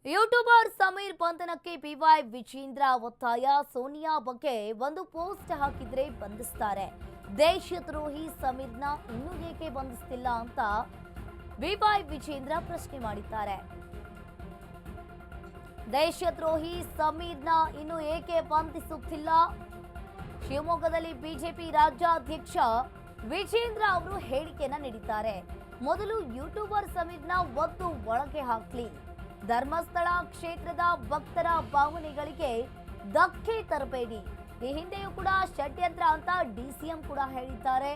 YouTuber Sameer ಬಂಧನಕ್ಕೆ B Y Vijendra ಒತ್ತಾಯ. ಸೋನಿಯಾ ಬಗ್ಗೆ ಒಂದು ಪೋಸ್ಟ್ ಹಾಕಿದ್ರೆ ಬಂಧಿಸ್ತಾರೆ. ದೇಶದ್ರೋಹಿ ಸಮೀರ್ನ ಇನ್ನೂ ಏಕೆ ಬಂಧಿಸ್ತಿಲ್ಲ ಅಂತ ಬಿವೈ ವಿಜೇಂದ್ರ ಪ್ರಶ್ನೆ ಮಾಡಿದ್ದಾರೆ. ದೇಶದ್ರೋಹಿ ಸಮೀರ್ನ ಇನ್ನೂ ಏಕೆ ಬಂಧಿಸುತ್ತಿಲ್ಲ? ಶಿವಮೊಗ್ಗದಲ್ಲಿ ಬಿಜೆಪಿ ರಾಜ್ಯಾಧ್ಯಕ್ಷ ವಿಜೇಂದ್ರ ಅವರು ಹೇಳಿಕೆಯನ್ನ ನೀಡಿದ್ದಾರೆ. ಮೊದಲು ಯೂಟ್ಯೂಬರ್ ಸಮೀರ್ನ ಒದ್ದು ಒಳಗೆ ಹಾಕ್ಲಿ, ಧರ್ಮಸ್ಥಳ ಕ್ಷೇತ್ರದ ಭಕ್ತರ ಭಾವನೆಗಳಿಗೆ ಧಕ್ಕೆ ತರಬೇಡಿ. ಈ ಹಿಂದೆಯೂ ಕೂಡ ಷಡ್ಯಂತ್ರ ಅಂತ ಡಿಸಿಎಂ ಕೂಡ ಹೇಳಿದ್ದಾರೆ.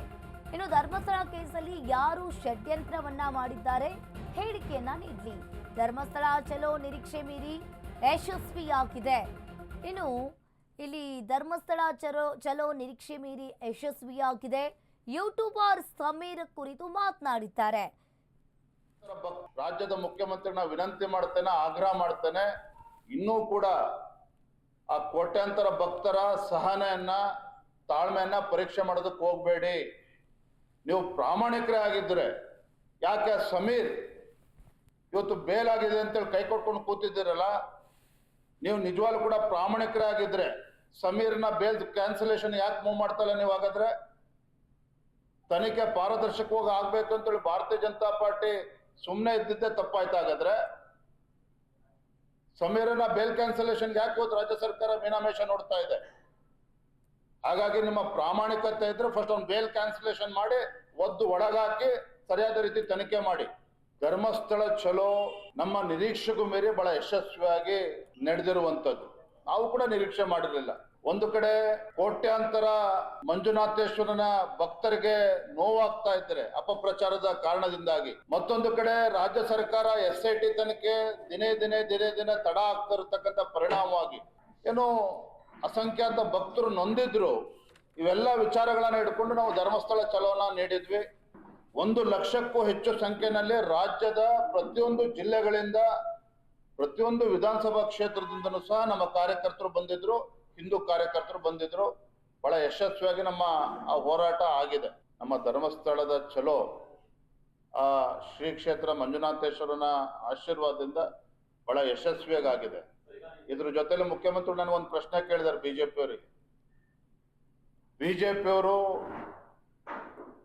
ಇನ್ನು ಧರ್ಮಸ್ಥಳ ಕೇಸಲ್ಲಿ ಯಾರು ಷಡ್ಯಂತ್ರವನ್ನ ಮಾಡಿದ್ದಾರೆ ಹೇಳಿಕೆಯನ್ನ ನೀಡಲಿ. ಧರ್ಮಸ್ಥಳ ಚಲೋ ನಿರೀಕ್ಷೆ ಮೀರಿ ಯಶಸ್ವಿಯಾಗಿದೆ. ಇನ್ನು ಇಲ್ಲಿ ಧರ್ಮಸ್ಥಳ ಚಲೋ ನಿರೀಕ್ಷೆ ಮೀರಿ ಯಶಸ್ವಿಯಾಗಿದೆ. ಯೂಟ್ಯೂಬರ್ ಸಮೀರ್ ಕುರಿತು ಮಾತನಾಡಿದ್ದಾರೆ. ರಾಜ್ಯದ ಮುಖ್ಯಮಂತ್ರಿನ ವಿನಂತಿ ಮಾಡ್ತೇನೆ, ಆಗ್ರಹ ಮಾಡ್ತೇನೆ, ಇನ್ನೂ ಕೂಡ ಆ ಕೋಟ್ಯಾಂತರ ಭಕ್ತರ ಸಹನೆಯನ್ನ ತಾಳ್ಮೆಯನ್ನ ಪರೀಕ್ಷೆ ಮಾಡೋದಕ್ಕೆ ಹೋಗ್ಬೇಡಿ. ನೀವು ಪ್ರಾಮಾಣಿಕರೇ ಆಗಿದ್ರೆ ಯಾಕೆ ಸಮೀರ್ ಇವತ್ತು ಬೇಲ್ ಆಗಿದೆ ಅಂತೇಳಿ ಕೈ ಕೊಟ್ಕೊಂಡು ಕೂತಿದ್ದೀರಲ್ಲ, ನೀವು ನಿಜವಾಗ್ಲೂ ಕೂಡ ಪ್ರಾಮಾಣಿಕರೇ ಆಗಿದ್ರೆ ಸಮೀರ್ನ ಬೇಲ್ ಕ್ಯಾನ್ಸಲೇಷನ್ ಯಾಕೆ ಮೂವ್ ಮಾಡ್ತಲ್ಲ? ನೀವು ಹಾಗಾದ್ರೆ ತನಿಖೆ ಪಾರದರ್ಶಕವಾಗಿ ಆಗ್ಬೇಕು ಅಂತೇಳಿ ಭಾರತೀಯ ಜನತಾ ಪಾರ್ಟಿ ಸುಮ್ಮನೆ ಇದ್ದಿದ್ದೆ ತಪ್ಪಾಯ್ತು. ಹಾಗಾದ್ರೆ ಸಮೀರನ ಬೇಲ್ ಕ್ಯಾನ್ಸಲೇಷನ್ ಯಾಕೆ ಹೋದ್ ರಾಜ್ಯ ಸರ್ಕಾರ ಮೀನಾಮೇಷ ನೋಡ್ತಾ ಇದೆ? ಹಾಗಾಗಿ ನಿಮ್ಮ ಪ್ರಾಮಾಣಿಕತೆ ಇದ್ರೆ ಫಸ್ಟ್ ಒಂದು ಬೇಲ್ ಕ್ಯಾನ್ಸಲೇಷನ್ ಮಾಡಿ ಒದ್ದು ಒಳಗಾಕಿ ಸರಿಯಾದ ರೀತಿ ತನಿಖೆ ಮಾಡಿ. ಧರ್ಮಸ್ಥಳ ಚಲೋ ನಮ್ಮ ನಿರೀಕ್ಷೆಗೂ ಮೀರಿ ಬಹಳ ಯಶಸ್ವಿಯಾಗಿ ನಡೆದಿರುವಂತದ್ದು. ನಾವು ಕೂಡ ನಿರೀಕ್ಷೆ ಮಾಡಿರಲಿಲ್ಲ. ಒಂದು ಕಡೆ ಕೋಟ್ಯಾಂತರ ಮಂಜುನಾಥೇಶ್ವರನ ಭಕ್ತರಿಗೆ ನೋವಾಗ್ತಾ ಇದ್ದಾರೆ ಅಪಪ್ರಚಾರದ ಕಾರಣದಿಂದಾಗಿ. ಮತ್ತೊಂದು ಕಡೆ ರಾಜ್ಯ ಸರ್ಕಾರ SIT ತನಿಖೆ ದಿನೇ ದಿನೇ ತಡ ಆಗ್ತಾ ಇರತಕ್ಕಂಥ ಪರಿಣಾಮವಾಗಿ ಏನು ಅಸಂಖ್ಯಾತ ಭಕ್ತರು ನೊಂದಿದ್ರು. ಇವೆಲ್ಲ ವಿಚಾರಗಳನ್ನ ಹಿಡ್ಕೊಂಡು ನಾವು ಧರ್ಮಸ್ಥಳ ಚಲೋನ ನೀಡಿದ್ವಿ. 1 ಲಕ್ಷಕ್ಕೂ ಹೆಚ್ಚು ಸಂಖ್ಯೆಯಲ್ಲಿ ರಾಜ್ಯದ ಪ್ರತಿಯೊಂದು ಜಿಲ್ಲೆಗಳಿಂದ, ಪ್ರತಿಯೊಂದು ವಿಧಾನಸಭಾ ಕ್ಷೇತ್ರದಿಂದನೂ ಸಹ ನಮ್ಮ ಕಾರ್ಯಕರ್ತರು ಬಂದಿದ್ರು, ಹಿಂದೂ ಕಾರ್ಯಕರ್ತರು ಬಂದಿದ್ರು. ಬಹಳ ಯಶಸ್ವಿಯಾಗಿ ನಮ್ಮ ಆ ಹೋರಾಟ ಆಗಿದೆ. ನಮ್ಮ ಧರ್ಮಸ್ಥಳದ ಚಲೋ ಆ ಶ್ರೀ ಕ್ಷೇತ್ರ ಮಂಜುನಾಥೇಶ್ವರನ ಆಶೀರ್ವಾದದಿಂದ ಬಹಳ ಯಶಸ್ವಿಯಾಗಿ ಆಗಿದೆ. ಇದ್ರ ಜೊತೆಲಿ ಮುಖ್ಯಮಂತ್ರಿ ನನಗೊಂದು ಪ್ರಶ್ನೆ ಕೇಳಿದ್ದಾರೆ ಬಿಜೆಪಿಯವರಿಗೆ. ಬಿಜೆಪಿಯವರು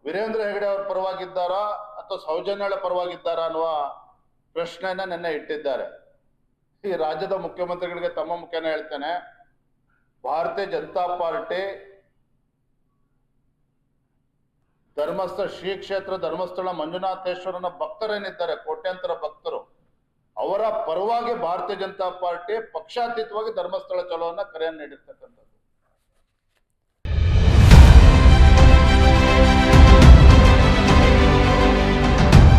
ವೀರೇಂದ್ರ ಹೆಗಡೆ ಅವ್ರ ಪರವಾಗಿದ್ದಾರಾ ಅಥವಾ ಸೌಜನ್ಯಳ ಪರವಾಗಿದ್ದಾರಾ ಅನ್ನುವ ಪ್ರಶ್ನೆಯನ್ನ ನಿನ್ನೆ ಇಟ್ಟಿದ್ದಾರೆ. ಈ ರಾಜ್ಯದ ಮುಖ್ಯಮಂತ್ರಿಗಳಿಗೆ ತಮ್ಮ ಮುಖ್ಯನ ಹೇಳ್ತೇನೆ, ಭಾರತೀಯ ಜನತಾ ಪಾರ್ಟಿ ಧರ್ಮಸ್ಥಳ ಶ್ರೀ ಕ್ಷೇತ್ರ ಧರ್ಮಸ್ಥಳ ಮಂಜುನಾಥೇಶ್ವರನ ಭಕ್ತರೇನಿದ್ದಾರೆ, ಕೋಟ್ಯಾಂತರ ಭಕ್ತರು, ಅವರ ಪರವಾಗಿ ಭಾರತೀಯ ಜನತಾ ಪಾರ್ಟಿ ಪಕ್ಷಾತೀತವಾಗಿ ಧರ್ಮಸ್ಥಳ ಚಲೋವನ್ನ ಕರೆಯನ್ನು ನೀಡಿರ್ತಕ್ಕಂಥದ್ದು.